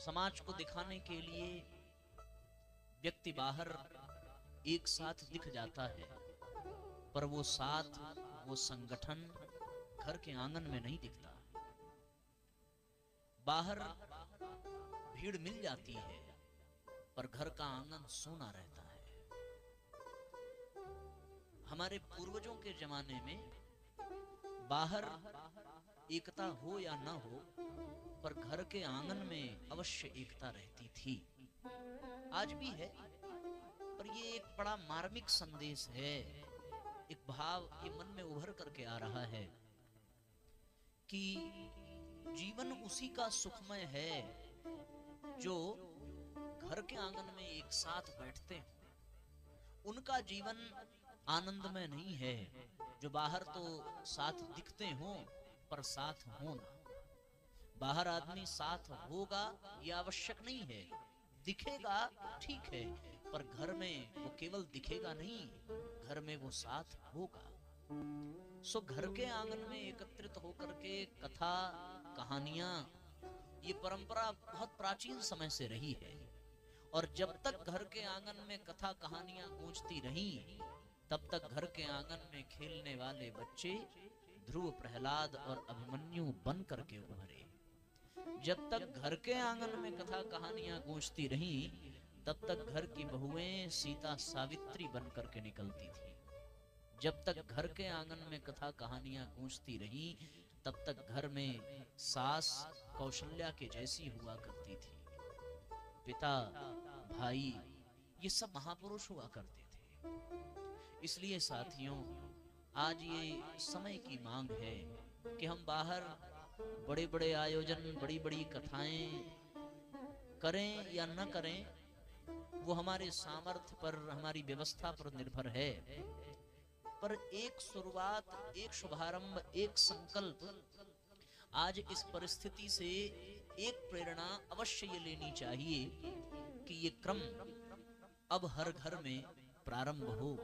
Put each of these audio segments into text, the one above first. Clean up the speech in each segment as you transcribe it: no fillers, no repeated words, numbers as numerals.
समाज को दिखाने के लिए व्यक्ति बाहर एक साथ दिख जाता है, पर वो साथ, वो संगठन घर के आंगन में नहीं दिखता। बाहर भीड़ मिल जाती है, पर घर का आंगन सूना रहता है। हमारे पूर्वजों के जमाने में बाहर एकता हो या ना हो, पर घर के आंगन में अवश्य एकता रहती थी। आज भी है, पर ये एक बड़ा मार्मिक संदेश है, एक भाव ये मन में उभर करके आ रहा है कि जीवन उसी का सुखमय है जो घर के आंगन में एक साथ बैठते हैं। उनका जीवन आनंदमय नहीं है जो बाहर तो साथ दिखते हों पर साथ हो ना। बाहर आदमी साथ होगा यह आवश्यक नहीं है, दिखेगा ठीक है, पर घर में वो केवल दिखेगा नहीं, घर में वो साथ होगा। सो घर के आंगन में एकत्रित होकर के कथा कहानियां, ये परंपरा बहुत प्राचीन समय से रही है। और जब तक घर के आंगन में कथा कहानियां गूंजती रही, तब तक घर के आंगन में खेलने वाले बच्चे ध्रुव, प्रहलाद और अभिमन्यु बन करके उभरे। जब तक घर के आंगन में कथा कहानियां गूंजती रही, तब तक घर की बहुएं सीता सावित्री बन करके निकलती थी। जब तक घर के आंगन में कथा कहानियां गूंजती रही, तब तक घर में सास कौशल्या के जैसी हुआ करती थी। पिता, भाई, ये सब महापुरुष हुआ करते थे। इसलिए साथियों, आज ये समय की मांग है कि हम बाहर बड़े बड़े आयोजन, बड़ी बड़ी कथाएं करें या न करें, वो हमारे सामर्थ्य पर, हमारी व्यवस्था पर निर्भर है। पर एक शुरुआत, एक शुभारंभ, एक संकल्प आज इस परिस्थिति से एक प्रेरणा अवश्य ये लेनी चाहिए कि ये क्रम अब हर घर में प्रारंभ हो,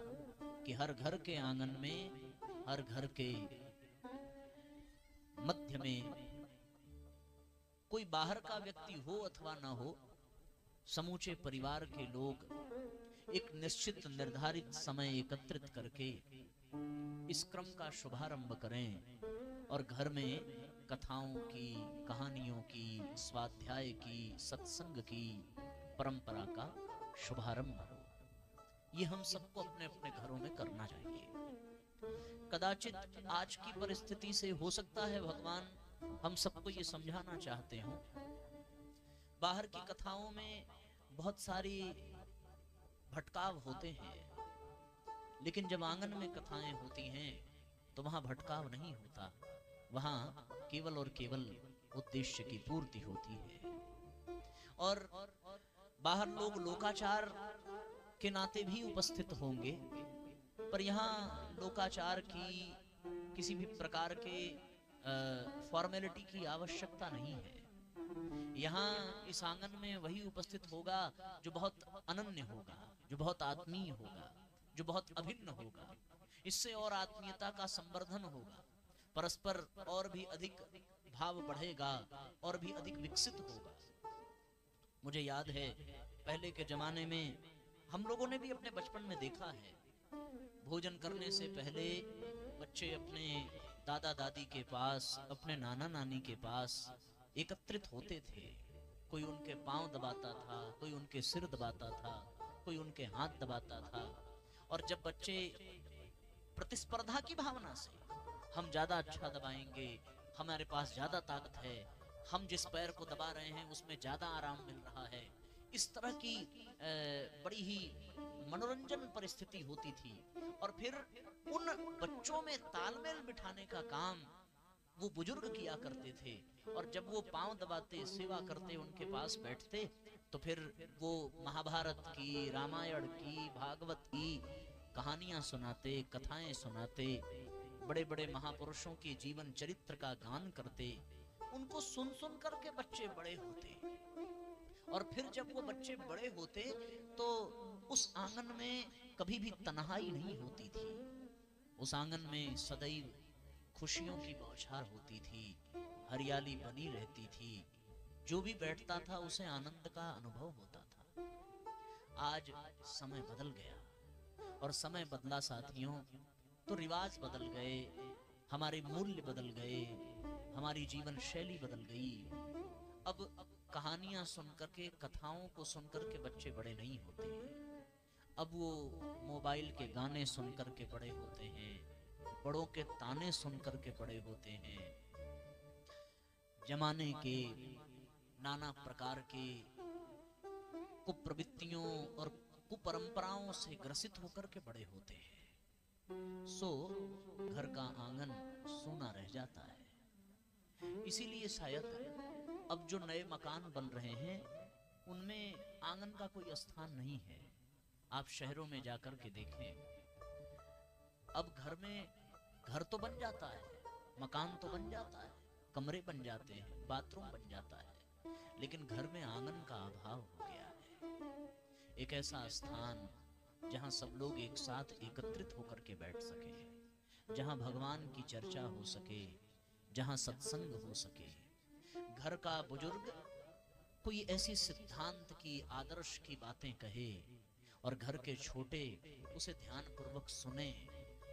कि हर घर के आंगन में, हर घर के मध्य में कोई बाहर का व्यक्ति हो अथवा ना हो, समूचे परिवार के लोग एक निश्चित निर्धारित समय एकत्रित करके इस क्रम का शुभारंभ करें और घर में कथाओं की, कहानियों की, स्वाध्याय की, सत्संग की परंपरा का शुभारंभ हो। ये हम सबको अपने अपने घरों में करना चाहिए। कदाचित आज की परिस्थिति से हो सकता है भगवान हम सबको ये समझाना चाहते हो। बाहर की कथाओं में बहुत सारी भटकाव होते हैं, लेकिन जब आंगन में कथाएं होती हैं तो वहां भटकाव नहीं होता, वहां केवल और केवल उद्देश्य की पूर्ति होती है। और बाहर लोग लोकाचार के नाते भी उपस्थित होंगे, पर यहाँ लोकाचार की, किसी भी प्रकार के फॉर्मेलिटी की आवश्यकता नहीं है। यहाँ इस आंगन में वही उपस्थित होगा जो बहुत अनन्य होगा, जो बहुत आत्मीय होगा, जो बहुत अभिन्न होगा। इससे और आत्मीयता का संवर्धन होगा, परस्पर और भी अधिक भाव बढ़ेगा और भी अधिक विकसित होगा। मुझे याद है पहले के जमाने में हम लोगों ने भी अपने बचपन में देखा है, भोजन करने से पहले बच्चे अपने दादा दादी के पास, अपने नाना नानी के पास एकत्रित होते थे। कोई उनके पांव दबाता था, कोई उनके सिर दबाता था, कोई उनके हाथ दबाता था। और जब बच्चे प्रतिस्पर्धा की भावना से, हम ज्यादा अच्छा दबाएंगे, हमारे पास ज्यादा ताकत है, हम जिस पैर को दबा रहे हैं उसमें ज्यादा आराम मिल रहा है, इस तरह की बड़ी ही मनोरंजन परिस्थिति होती थी। और फिर उन बच्चों में तालमेल बिठाने का काम वो बुजुर्ग किया करते थे। और जब वो पांव दबाते, सेवा करते, उनके पास बैठते, तो फिर वो महाभारत की, रामायण की, भागवत की कहानियां सुनाते, कथाएं सुनाते, बड़े बड़े महापुरुषों के जीवन चरित्र का गान करते। उनको सुन सुन करके बच्चे बड़े होते, और फिर जब वो बच्चे बड़े होते तो उस आंगन में कभी भी तन्हाई नहीं होती थी। उस आंगन में सदैव खुशियों की बौछार होती थी, हरियाली बनी रहती थी। जो भी बैठता था उसे आनंद का अनुभव होता था। आज समय बदल गया, और समय बदला साथियों तो रिवाज बदल गए, हमारे मूल्य बदल गए, हमारी जीवन शैली बदल गई। अब कहानियां सुनकर के, कथाओं को सुनकर के बच्चे बड़े नहीं होते हैं। अब वो मोबाइल के गाने सुनकर के बड़े होते हैं, बड़ों के ताने सुनकर के बड़े होते हैं, जमाने के नाना प्रकार के कुप्रवृत्तियों और कुपरंपराओं से ग्रसित होकर के बड़े होते हैं। सो घर का आंगन सूना रह जाता है। इसीलिए शायद अब जो नए मकान बन रहे हैं उनमें आंगन का कोई स्थान नहीं है। आप शहरों में जाकर के देखें, अब घर तो बन जाता है, मकान तो बन जाता है, कमरे बन जाते हैं, बाथरूम बन जाता है, लेकिन घर में आंगन का अभाव हो गया है। एक ऐसा स्थान जहां सब लोग एक साथ एकत्रित होकर के बैठ सके, जहां भगवान की चर्चा हो सके, जहां सत्संग हो सके। घर का बुजुर्ग कोई ऐसी सिद्धांत की, आदर्श की बातें कहे और घर के छोटे उसे ध्यान पूर्वक सुने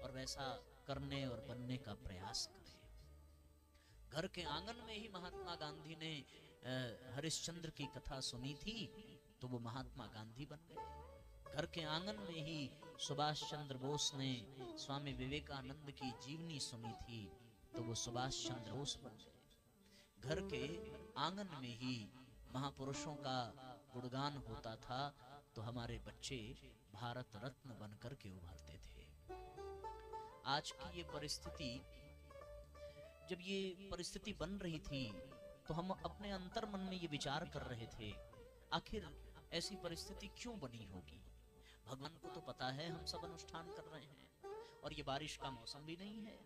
और वैसा करने और बनने का प्रयास करें। घर के आंगन में ही महात्मा गांधी ने हरिश्चंद्र की कथा सुनी थी तो वो महात्मा गांधी बन गए। घर के आंगन में ही सुभाष चंद्र बोस ने स्वामी विवेकानंद की जीवनी सुनी थी तो वो सुभाष चंद्र बोस बन गए। घर के आंगन में ही महापुरुषों का गुणगान होता था तो हमारे बच्चे भारत रत्न बनकर के उभरते थे। आज की ये परिस्थिति, जब ये परिस्थिति बन रही थी तो हम अपने अंतर मन में ये विचार कर रहे थे, आखिर ऐसी परिस्थिति क्यों बनी होगी। भगवान को तो पता है हम सब अनुष्ठान कर रहे हैं, और ये बारिश का मौसम भी नहीं है,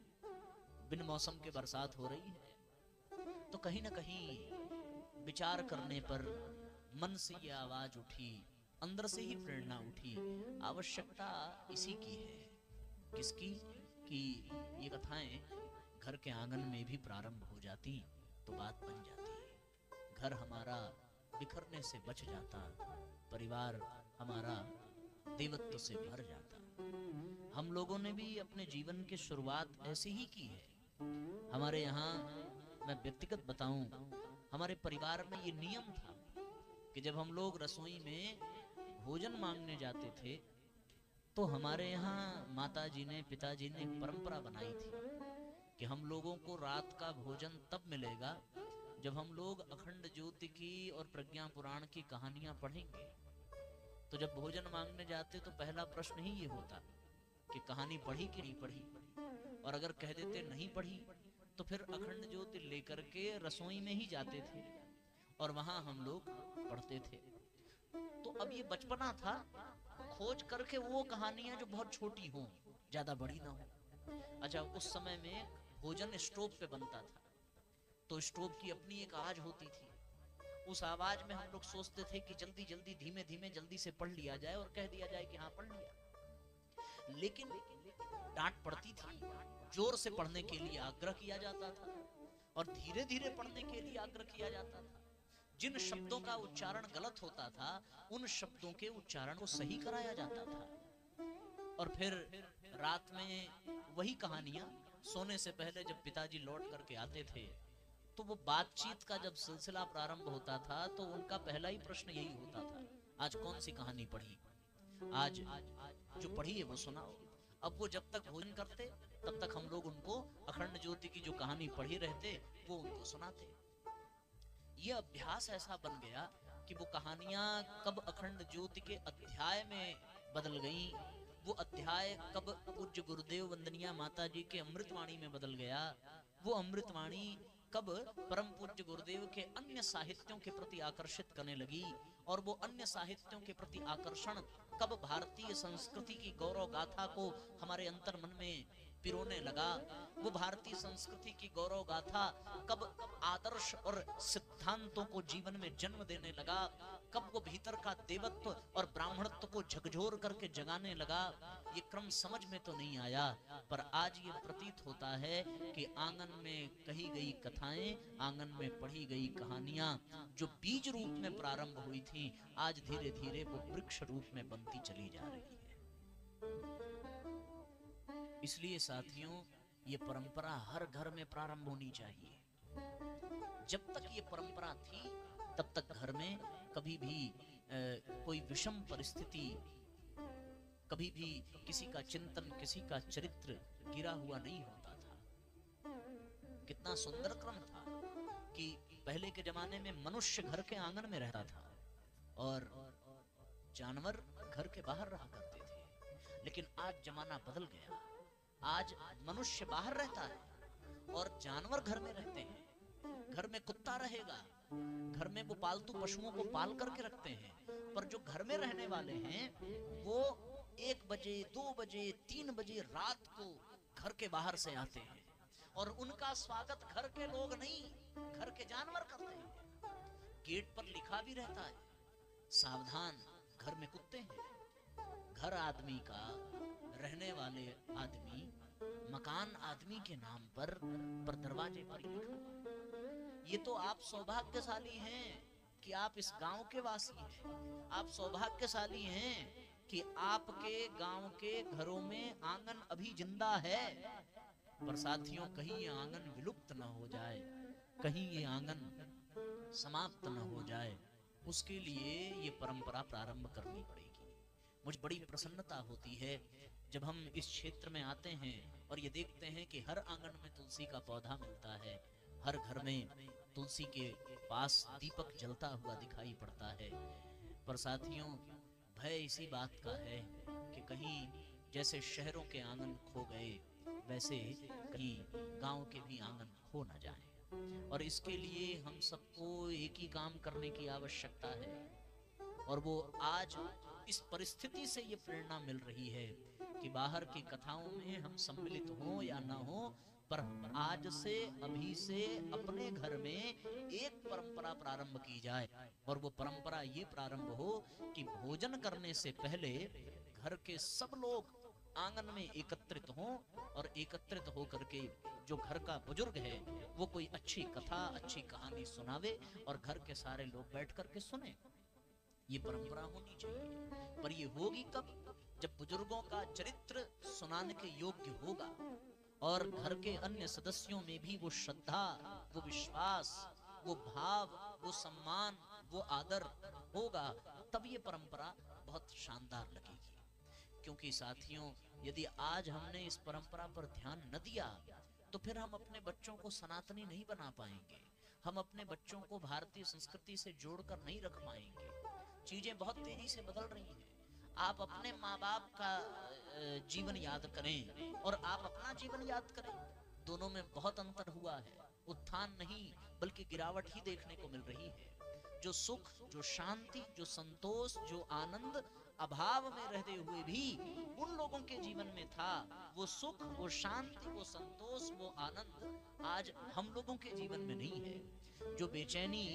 बिन मौसम के बरसात हो रही है। तो कहीं ना कहीं विचार करने पर मन से ये आवाज उठी, अंदर से ही प्रेरणा उठी, आवश्यकता इसी की है। किसकी? कि ये कथाएं घर के आंगन में भी प्रारंभ हो जाती तो बात बन जाती। घर हमारा बिखरने से बच जाता, परिवार हमारा देवत्व से भर जाता। हम लोगों ने भी अपने जीवन की शुरुआत ऐसे ही की है। हमारे यहाँ, मैं व्यक्तिगत बताऊं, हमारे परिवार में ये नियम था कि जब हम लोग रसोई में भोजन मांगने जाते थे तो हमारे यहाँ माताजी ने, पिताजी ने एक परंपरा बनाई थी कि हम लोगों को रात का भोजन तब मिलेगा जब हम लोग अखंड ज्योति की और प्रज्ञा पुराण की कहानियां पढ़ेंगे। तो जब भोजन मांगने जाते तो पहला प्रश्न ही ये होता कि कहानी पढ़ी कि नहीं पढ़ी, और अगर कह देते नहीं पढ़ी तो फिर अखंड ज्योति लेकर के रसोई में ही जाते थे और वहां हम लोग पढ़ते थे। तो अब ये बचपना था, खोज करके वो कहानियां जो बहुत छोटी हों, ज्यादा बड़ी ना हो। अच्छा, उस समय में भोजन स्टोव पे बनता था तो स्टोव की अपनी एक आवाज होती थी। उस आवाज में हम लोग सोचते थे कि जल्दी जल्दी, धीमे धीमे, जल्दी से पढ़ लिया जाए और कह दिया जाए कि हाँ पढ़ लिया। लेकिन डांट पड़ती थी, जोर से पढ़ने के लिए आग्रह किया जाता था और धीरे धीरे पढ़ने के लिए आग्रह किया जाता था। जिन शब्दों का उच्चारण गलत होता था उन शब्दों के उच्चारण को सही कराया जाता था। और फिर रात में वही कहानियां सोने से पहले जब पिताजी लौट करके आते थे तो वो बातचीत का जब सिलसिला प्रारंभ होता था तो उनका पहला ही प्रश्न यही होता था, आज कौन सी कहानी पढ़ी, आज जो पढ़ी है वो सुनाओ। अब वो जब तक भोजन करते तब तक हम लोग उनको अखंड ज्योति की जो कहानी पढ़ी रहते वो उनको सुनाते। ये अभ्यास ऐसा बन गया कि वो कहानियां कब अखंड ज्योति के अध्याय में बदल गई, वो अध्याय कब पूज्य गुरुदेव वंदनिया माता जी के अमृतवाणी में बदल गया, वो अमृतवाणी कब परम पूज्य गुरुदेव के अन्य साहित्यों के प्रति आकर्षित करने लगी, और वो अन्य साहित्यों के प्रति आकर्षण कब भारतीय संस्कृति की गौरव गाथा को हमारे अंतर मन में पिरोने लगा। वो भारतीय संस्कृति की गौरव गाथा कब आदर्श और सिद्धांतों को जीवन में जन्म देने लगा, कब वो भीतर का देवत्व और ब्राह्मणत्व को झकझोर करके जगाने लगा, ये क्रम समझ में तो नहीं आया। पर आज ये प्रतीत होता है कि आंगन में कही गई कथाएं, आंगन में पढ़ी गई कहानियां जो बीज रूप में प्रारंभ हुई थी, आज धीरे धीरे वो वृक्ष रूप में बनती चली जा रही है। इसलिए साथियों, ये परंपरा हर घर में प्रारंभ होनी चाहिए। जब तक ये परंपरा थी तब तक घर में कभी भी कोई विषम परिस्थिति, कभी भी किसी का चिंतन, किसी का चरित्र गिरा हुआ नहीं होता था। कितना सुंदर क्रम था कि पहले के जमाने में मनुष्य घर के आंगन में रहता था और जानवर घर के बाहर रहा करते थे। लेकिन आज जमाना बदल गया, आज मनुष्य बाहर रहता है और जानवर घर में रहते हैं। घर में कुत्ता रहेगा, घर में वो पालतू पशुओं को पाल करके रखते हैं, पर जो घर में रहने वाले हैं वो 1 बजे 2 बजे 3 बजे रात को घर के बाहर से आते हैं और उनका स्वागत घर के लोग नहीं, घर के जानवर करते हैं। गेट पर लिखा भी रहता है, सावधान घर में कुत्ते हैं। घर आदमी का, रहने वाले आदमी, मकान आदमी के नाम पर दरवाजे पर लिखा। ये तो आप सौभाग्यशाली हैं कि आप इस गांव के वासी हैं। आप सौभाग्यशाली हैं कि आपके गांव के घरों में आंगन अभी जिंदा है। पर साथियों, कहीं ये आंगन विलुप्त न हो जाए, कहीं ये आंगन समाप्त न हो जाए, उसके लिए ये परंपरा प्रारंभ करनी पड़ेगी। मुझे बड़ी प्रसन्नता होती है जब हम इस क्षेत्र में आते हैं और ये देखते हैं कि हर आंगन में तुलसी का पौधा मिलता है, हर घर में तुलसी के पास दीपक जलता हुआ दिखाई पड़ता है। पर साथियों, भय इसी बात का है कि कहीं जैसे शहरों के आंगन खो गए, वैसे कहीं गांव के भी आंगन खो न जाएं। और इसके लिए हम सबको एक ही काम करने की आवश्यकता है, और वो आज इस परिस्थिति से ये प्रेरणा मिल रही है कि बाहर की कथाओं में हम सम्मिलित हों या ना हो, पर आज से, अभी से अपने घर में एक परंपरा प्रारंभ की जाए। और वो परंपरा ये प्रारंभ हो कि भोजन करने से पहले घर के सब लोग आंगन में एकत्रित हों और एकत्रित होकर के जो घर का बुजुर्ग है वो कोई अच्छी कथा, अच्छी कहानी सुनावे और घर के सारे लोग बैठ करके सुने। ये परंपरा होनी चाहिए। पर ये होगी कब? जब बुजुर्गों का चरित्र सुनाने के योग्य होगा और घर के अन्य सदस्यों में भी वो श्रद्धा, वो विश्वास, वो भाव, वो सम्मान, वो आदर होगा, तब ये परंपरा बहुत शानदार लगेगी। क्योंकि साथियों, यदि आज हमने इस परंपरा पर ध्यान न दिया तो फिर हम अपने बच्चों को सनातनी नहीं बना पाएंगे, हम अपने बच्चों को भारतीय संस्कृति से जोड़कर नहीं रख पाएंगे। चीजें बहुत तेजी से बदल रही हैं। आप अपने माँ बाप का जीवन याद करें और आप अपना जीवन याद करें, दोनों में बहुत अंतर हुआ है। उत्थान नहीं बल्कि गिरावट ही देखने को मिल रही है। जो सुख, जो शांति, जो संतोष, जो आनंद अभाव में रहते हुए भी उन लोगों के जीवन में था, वो सुख, वो शांति, वो संतोष, वो आनंद आज हम लोगों के जीवन में नहीं है। जो बेचैनी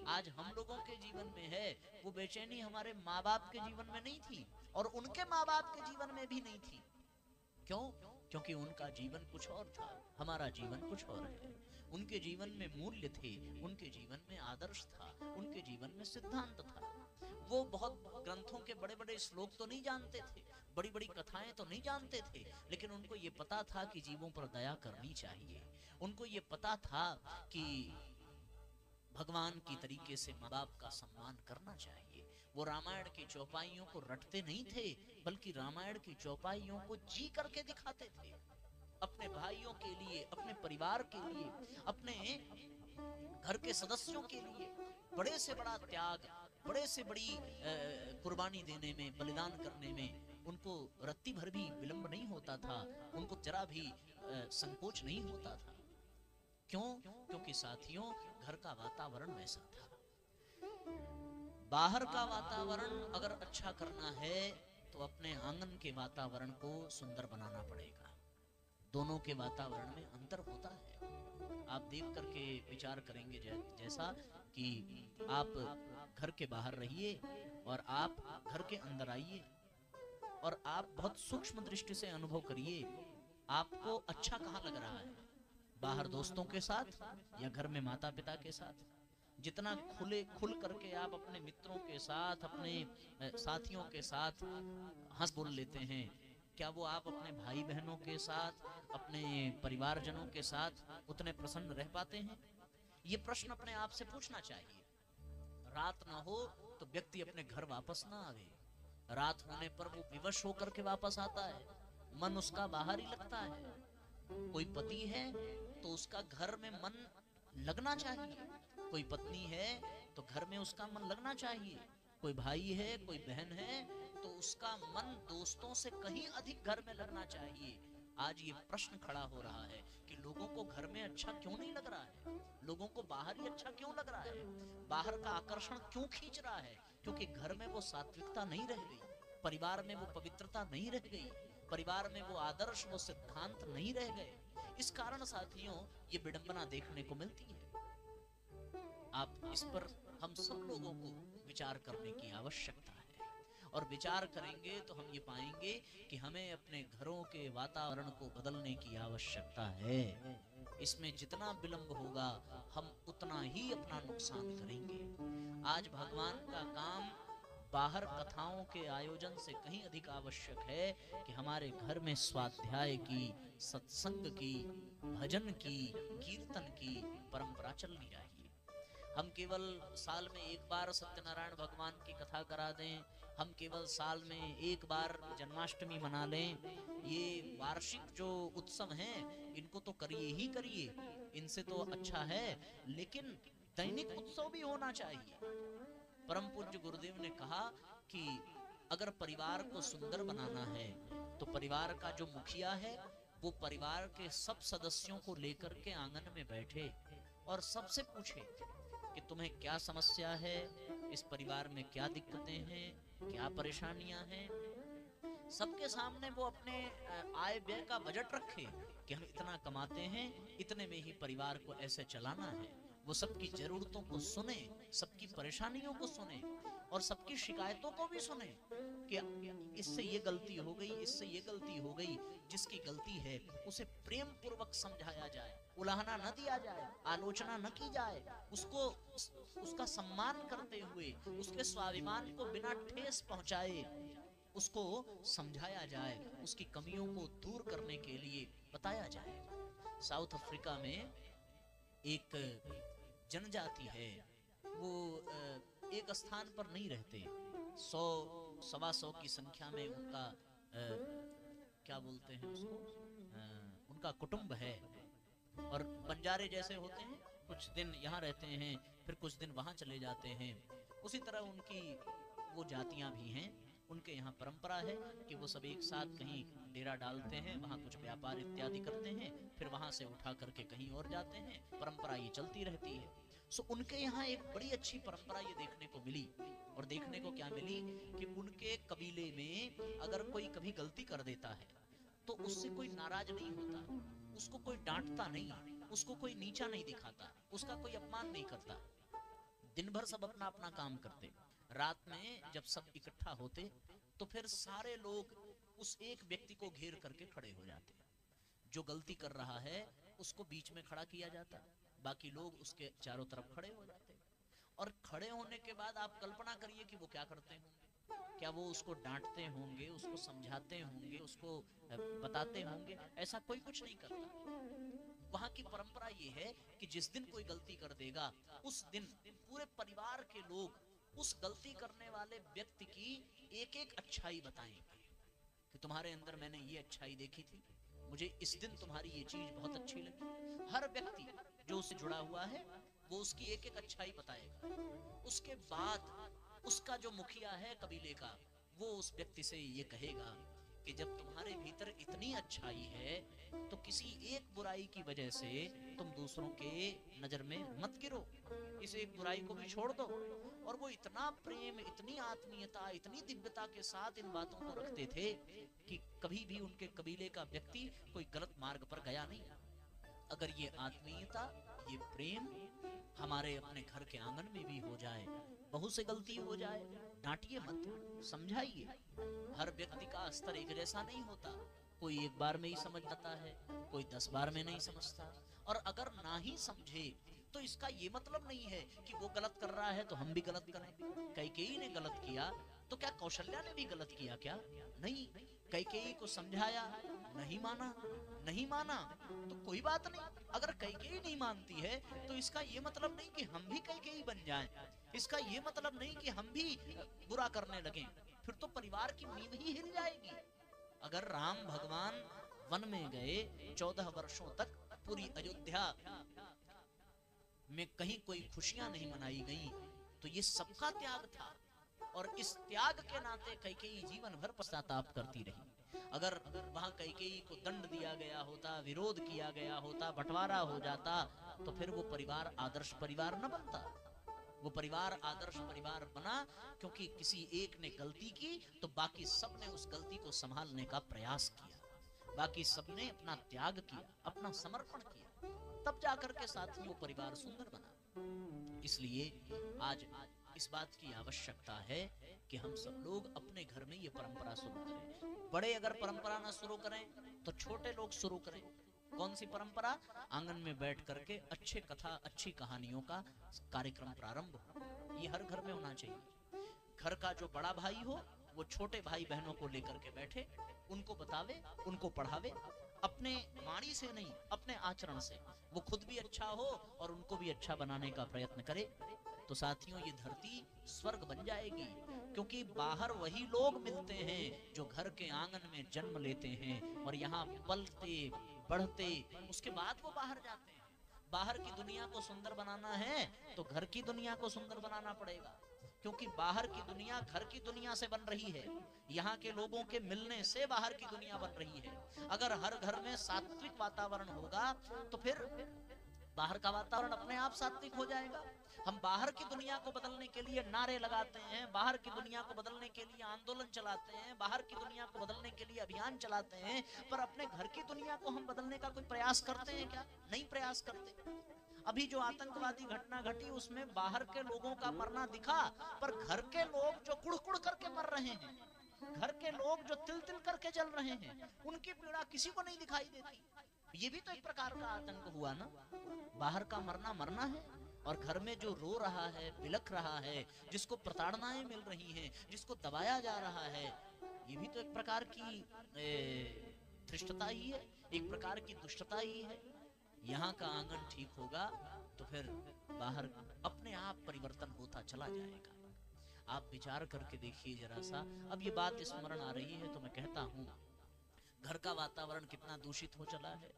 आज हम लोगों के जीवन में है, वो बेचैनी हमारे माँ बाप के जीवन में नहीं थी और उनके माँ बाप के जीवन में भी नहीं थी। क्यों? क्योंकि उनका जीवन कुछ और था, हमारा जीवन कुछ और है। उनके जीवन में मूल्य थे, उनके जीवन में आदर्श था, उनके जीवन में सिद्धांत था। वो बहुत ग्रंथों के बड़े बड़े श्लोक तो नहीं जानते थे, बड़ी बड़ी कथाएं तो नहीं जानते थे, लेकिन उनको ये पता था कि जीवों पर दया करनी चाहिए। उनको ये पता था कि भगवान की तरीके से माँ बाप का सम्मान करना चाहिए। वो रामायण की चौपाइयों को रटते नहीं थे, बल्कि रामायण की चौपाइयों को जी करके दिखाते थे। अपने भाइयों के लिए, अपने परिवार के लिए, अपने घर के सदस्यों के लिए बड़े से बड़ा त्याग, बड़े से बड़ी कुर्बानी देने में, बलिदान करने में उनको रत्ती भर भी विलंब नहीं होता था, उनको जरा भी संकोच नहीं होता था। क्यों? क्योंकि साथियों, घर का वातावरण वैसा था। बाहर का वातावरण अगर अच्छा करना है तो अपने आंगन के वातावरण को सुंदर बनाना पड़ेगा। दोनों के वातावरण में अंतर होता है। आप देख करके विचार करेंगे जैसा कि आप घर के बाहर रहिए और आप घर के अंदर आइए और आप बहुत सूक्ष्म दृष्टि से अनुभव करिए आपको अच्छा कहाँ लग रहा है, बाहर दोस्तों के साथ या घर में माता पिता के साथ। जितना खुल करके आप अपने मित्रों के साथ, अपने साथियों के साथ हंस बोल लेते हैं, क्या वो आप अपने भाई बहनों के साथ, अपने परिवारजनों के साथ उतने प्रसन्न रह पाते हैं? ये प्रश्न अपने आप से पूछना चाहिए। रात ना हो तो व्यक्ति अपने घर वापस ना आवे, रात होने पर वो विवश होकर के वापस आता है, मन उसका बाहर ही लगता है। कोई पति है तो उसका घर में मन लगना चाहिए, कोई पत्नी है तो घर में उसका मन लगना चाहिए, कोई भाई है, कोई बहन है तो उसका मन दोस्तों से कहीं अधिक घर में लगना चाहिए। आज ये प्रश्न खड़ा हो रहा है कि लोगों को घर में अच्छा क्यों नहीं लग रहा है, लोगों को बाहर ही अच्छा क्यों लग रहा है, बाहर का आकर्षण क्यों खींच रहा है? क्योंकि घर में वो सात्विकता नहीं रह गई, परिवार में वो पवित्रता नहीं रह गई, परिवार में वो आदर्श, वो सिद्धांत नहीं रह गए। इस कारण साथियों ये विडंबना देखने को मिलती है। आप इस पर हम सब लोगों को विचार करने की आवश्यकता है, और विचार करेंगे तो हम ये पाएंगे कि हमें अपने घरों के वातावरण को बदलने की आवश्यकता है। इसमें जितना विलंब होगा हम उतना ही अपना नुकसान करेंगे। आज भगवान का काम बाहर कथाओं के आयोजन से कहीं अधिक आवश्यक है कि हमारे घर में स्वाध्याय की, सत्संग की, भजन की, कीर्तन की परंपरा चलनी चाहिए। हम केवल साल में एक बार सत्यनारायण भगवान की कथा करा दें, हम केवल साल में एक बार जन्माष्टमी मना लें, ये वार्षिक जो उत्सव हैं इनको तो करिए ही करिए, इनसे तो अच्छा है, लेकिन दैनिक उत्सव भी होना चाहिए। परम पूज्य गुरुदेव ने कहा कि अगर परिवार को सुंदर बनाना है तो परिवार का जो मुखिया है वो परिवार के सब सदस्यों को लेकर के आंगन में बैठे और सबसे पूछे कि तुम्हें क्या समस्या है, इस परिवार में क्या दिक्कतें हैं, क्या परेशानियां हैं। सबके सामने वो अपने आय व्यय का बजट रखे कि हम इतना कमाते हैं, इतने में ही परिवार को ऐसे चलाना है। वो सबकी जरूरतों को सुने, सबकी परेशानियों को सुने और सबकी शिकायतों को भी सुने कि इससे ये गलती हो गई, इससे ये गलती हो गई। जिसकी गलती है उसे प्रेम पूर्वक समझाया जाए, उलाहना न दिया जाए, आलोचना न की जाए, उसको उसका सम्मान करते हुए उसके स्वाभिमान को बिना ठेस पहुंचाए उसको समझाया जाए, उसकी कमियों को दूर करने के लिए बताया जाए। साउथ अफ्रीका में एक जनजाति है, वो एक स्थान पर नहीं रहते, 100 सवा 100 की संख्या में उनका क्या बोलते हैं उसको, उनका कुटुंब है, और बंजारे जैसे होते हैं, कुछ दिन यहाँ रहते हैं फिर कुछ दिन वहाँ चले जाते हैं। उसी तरह उनकी वो जातियाँ भी हैं। उनके यहाँ परंपरा है कि वो सब एक साथ कहीं डेरा डालते हैं, वहाँ कुछ व्यापार इत्यादि करते हैं, फिर वहाँ से उठा करके कहीं और जाते हैं। परंपरा ये चलती रहती है। सो उनके यहाँ एक बड़ी अच्छी परंपरा ये देखने को मिली, और देखने को क्या मिली कि उनके कबीले में अगर कोई कभी गलती कर देता है तो उससे कोई नाराज नहीं होता, उसको कोई डांटता नहीं, उसको कोई नीचा नहीं दिखाता, उसका कोई अपमान नहीं करता। दिन भर सब अपना अपना काम करते, रात में जब सब इकट्ठा होते तो फिर सारे लोग उस एक व्यक्ति को घेर करके खड़े हो जाते। जो गलती कर रहा है उसको बीच में खड़ा किया जाता, बाकी लोग उसके चारों तरफ खड़े हो जाते। और खड़े होने के बाद आप कल्पना करिए कि वो क्या करते होंगे। क्या वो उसको डांटते होंगे, उसको समझाते होंगे, उसको बताते होंगे? ऐसा कोई कुछ नहीं करता। वहां की परंपरा ये है कि जिस दिन कोई गलती कर देगा उस दिन पूरे परिवार के लोग उस गलती करने वाले व्यक्ति की एक एक अच्छाई बताएंगे कि तुम्हारे अंदर मैंने ये अच्छाई देखी थी, मुझे इस दिन तुम्हारी ये चीज बहुत अच्छी लगी। हर व्यक्ति जो उससे जुड़ा हुआ है वो उसकी एक एक अच्छाई बताएगा। उसके बाद उसका जो मुखिया है कबीले का, वो उस व्यक्ति से ये कहेगा कि जब तुम्हारे भीतर इतनी अच्छाई है तो किसी एक बुराई की वजह से तुम दूसरों के नजर में मत गिरो। इस एक बुराई को भी छोड़ दो। और वो इतना प्रेम, इतनी आत्मीयता, इतनी दिव्यता के साथ इन बातों को रखते थे कि कभी भी उनके कबीले का व्यक्ति कोई गलत मार्ग पर गया नहीं। अगर ये आत्मीयता, ये प्रेम हमारे अपने घर के आंगन में भी हो जाए, बहुत से गलती हो जाए, डांटिए मत, समझाइए। हर व्यक्ति का स्तर एक जैसा नहीं होता, कोई एक बार में ही समझ जाता है, कोई 10 बार में नहीं समझता। और अगर ना ही समझे तो इसका ये मतलब नहीं है कि वो गलत कर रहा है तो हम भी गलत करें। कैकेयी ने गलत किया तो क्या कौशल्या ने भी गलत किया क्या? नहीं। कैकेयी को समझाया, नहीं माना, नहीं माना तो कोई बात नहीं। अगर कैकेयी नहीं मानती है तो इसका ये मतलब नहीं कि हम भी कैकेयी बन जाएं, इसका ये मतलब नहीं कि हम भी बुरा करने लगें, फिर तो परिवार की नींव ही हिल जाएगी। अगर राम भगवान वन में गए 14 वर्षों तक, पूरी अयोध्या में कहीं कोई खुशियां नहीं मनाई गई, तो ये सबका त्याग था। और इस त्याग के नाते कैकेयी जीवन भर पश्चाताप करती रही। अगर वहां कैकेयी को दंड दिया गया होता, विरोध किया गया होता, बंटवारा हो जाता, तो फिर वो परिवार आदर्श परिवार न बनता। वो परिवार आदर्श परिवार बना क्योंकि किसी एक ने गलती की तो बाकी सब ने उस गलती को संभालने का प्रयास किया, बाकी सब ने अपना त्याग किया, अपना समर्पण किया, तब जाकर के साथ में वो परिवार सुंदर बना। इसलिए आज इस बात की आवश्यकता है कि हम सब लोग अपने घर में ये परंपरा शुरू करें। बड़े अगर परंपरा ना शुरू करें तो छोटे लोग शुरू करें। कौन सी परंपरा? आंगन में बैठ करके अच्छे कथा, अच्छी कहानियों का कार्यक्रम प्रारंभ हो। ये हर घर में होना चाहिए। घर का जो बड़ा भाई हो वो छोटे भाई बहनों को लेकर के बैठे, उनको बतावे, उनको पढ़ावे, अपने वाणी से नहीं अपने आचरण से वो खुद भी अच्छा हो और उनको भी अच्छा बनाने का प्रयत्न करे। तो साथियों, ये धरती स्वर्ग बन जाएगी, क्योंकि बाहर वही लोग मिलते हैं जो घर के आंगन में जन्म लेते हैं और यहाँ पलते बढ़ते उसके बाद वो बाहर जाते हैं। बाहर की दुनिया को सुंदर बनाना है तो घर की दुनिया को सुंदर बनाना पड़ेगा, क्योंकि बाहर की दुनिया घर की दुनिया से बन रही है। यहाँ के लोगों के मिलने से बाहर की दुनिया बन रही है। अगर हर घर में सात्विक वातावरण होगा तो फिर बाहर का वातावरण अपने आप सात्विक हो जाएगा। हम बाहर की दुनिया को बदलने के लिए नारे लगाते हैं, बाहर की दुनिया को बदलने के लिए आंदोलन चलाते हैं, बाहर की दुनिया को बदलने के लिए अभियान चलाते हैं, पर अपने घर की दुनिया को हम बदलने का कोई प्रयास करते हैं क्या? नहीं प्रयास करते। अभी जो आतंकवादी घटना घटी उसमें बाहर के लोगों का मरना दिखा, पर घर के लोग जो कुड़-कुड़ करके मर रहे हैं, घर के लोग जो तिल-तिल करके जल रहे हैं, उनकी पीड़ा किसी को नहीं दिखाई देती। ये भी तो एक प्रकार का आतंक हुआ ना। बाहर का मरना मरना है और घर में जो रो रहा है, बिलख रहा है, जिसको प्रताड़नाएं मिल रही हैं, जिसको दबाया जा रहा है, ये भी तो एक प्रकार की धृष्टता ही है, एक प्रकार की दुष्टता ही है। यहाँ का आंगन ठीक होगा तो फिर बाहर अपने आप परिवर्तन होता चला जाएगा। आप विचार करके देखिए जरा सा। अब ये बात स्मरण आ रही है तो मैं कहता हूँ, घर का वातावरण कितना दूषित हो चला है।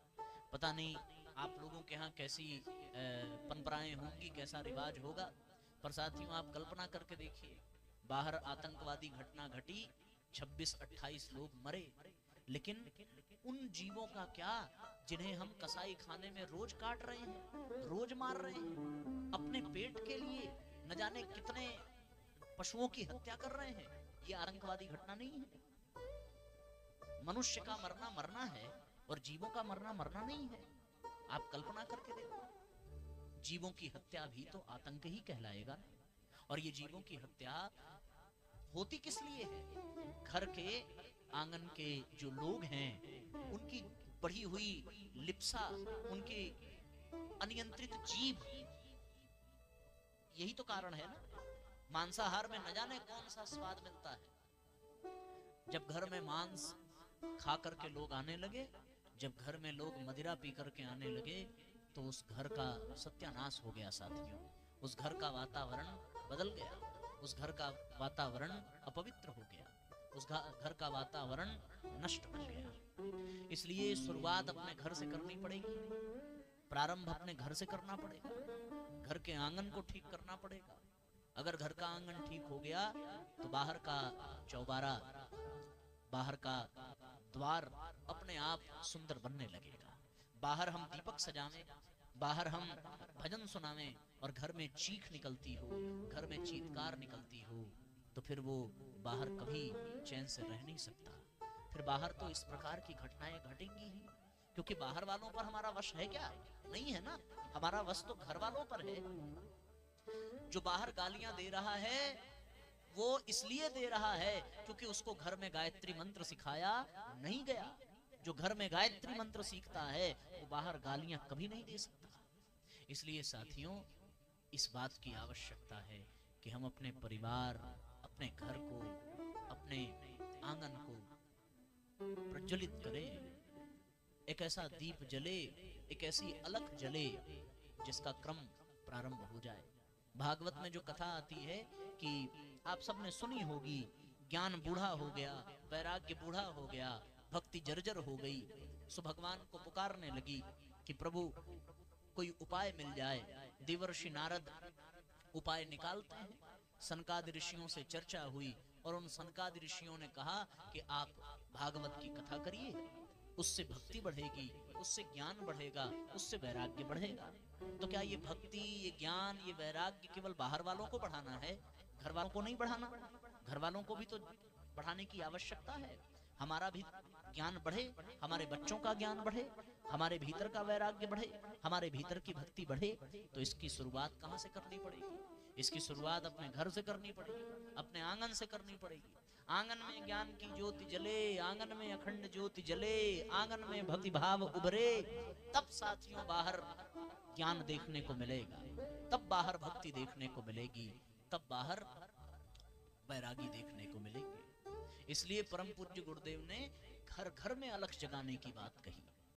पता नहीं आप लोगों के यहाँ कैसी परंपराएं होंगी, कैसा रिवाज होगा, पर साथियों आप कल्पना करके देखिए, बाहर आतंकवादी घटना घटी, 26-28 लोग मरे, लेकिन उन जीवों का क्या जिन्हें हम कसाई खाने में रोज काट रहे हैं, रोज मार रहे हैं, अपने पेट के लिए न जाने कितने पशुओं की हत्या कर रहे हैं। ये आतंकवादी घटना नहीं है। मनुष्य का मरना मरना है और जीवों का मरना मरना नहीं है। आप कल्पना करके देखो, जीवों की हत्या भी तो आतंक ही कहलाएगा। और ये जीवों की हत्या होती किस लिए है? घर के आंगन के जो लोग हैं उनकी बढ़ी हुई लिप्सा, उनकी अनियंत्रित जीभ, यही तो कारण है ना। मांसाहार में न जाने कौन सा स्वाद मिलता है। जब घर में मांस खा करके लोग आने लगे, जब घर में लोग मदिरा पी करके आने लगे, तो उस घर का सत्यानाश हो गया साथियों। उस घर का वातावरण बदल गया, उस घर का वातावरण अपवित्र हो गया, उस घर का वातावरण नष्ट हो गया। इसलिए शुरुआत अपने घर से करनी पड़ेगी, प्रारंभ अपने घर से करना पड़ेगा, घर के आंगन को ठीक करना पड़ेगा। अगर घर का आंगन ठीक हो गया तो बाहर का चौबारा, बाहर का द्वार अपने आप सुंदर बनने लगेगा। बाहर हम दीपक सजावें, बाहर हम भजन सुनावें, और घर में चीख निकलती हो, घर में चीत्कार निकलती हो, तो फिर वो बाहर कभी चैन से रह नहीं सकता। फिर बाहर तो इस प्रकार की घटनाएं घटेंगी ही, क्योंकि बाहर वालों पर हमारा वश है क्या? नहीं है ना। हमारा वश तो घर वालों पर है। जो बाहर गालियां दे रहा है वो इसलिए दे रहा है क्योंकि उसको घर में गायत्री मंत्र सिखाया नहीं गया। जो घर में गायत्री मंत्र सीखता है वो बाहर गालियां कभी नहीं दे सकता। इसलिए साथियों, इस बात की आवश्यकता है कि हम अपने परिवार, अपने घर को, अपने आंगन को प्रज्वलित करें। एक ऐसा दीप जले, एक ऐसी अलख जले जिसका क्रम प्रारंभ हो जाए। भागवत में जो कथा आती है कि आप सबने सुनी होगी, ज्ञान बूढ़ा हो गया, वैराग्य बूढ़ा हो गया, भक्ति जर्जर हो गई, सो भगवान को पुकारने लगी कि प्रभु कोई उपाय मिल जाए। देवर्षि नारद उपाय निकालते हैं। सनकादि ऋषियों से चर्चा हुई और उन सनकादि ऋषियों ने कहा कि आप भागवत की कथा करिए, उससे भक्ति बढ़ेगी, उससे ज्ञान बढ़ेगा, उससे वैराग्य बढ़ेगा। तो क्या ये भक्ति, ये ज्ञान, ये वैराग्य केवल बाहर वालों को बढ़ाना है, घर वालों को नहीं बढ़ाना? घर वालों को भी तो बढ़ाने की आवश्यकता है। हमारा भी ज्ञान बढ़े, हमारे बच्चों का ज्ञान बढ़े, हमारे भीतर का वैराग्य बढ़े, हमारे भीतर की भक्ति बढ़े। तो इसकी शुरुआत कहाँ से करनी पड़ेगी? इसकी शुरुआत अपने घर से करनी पड़ेगी, अपने आंगन से करनी पड़ेगी। आंगन में ज्ञान की ज्योति जले, आंगन में अखंड ज्योति जले, आंगन में भक्ति भाव उभरे, तब साथियों बाहर ज्ञान देखने को मिलेगा, तब बाहर भक्ति देखने को मिलेगी, तब बाहर वैरागी देखने को मिलेंगे। इसलिए परम पूज्य गुरुदेव ने घर घर में अलख जगाने की बात कही।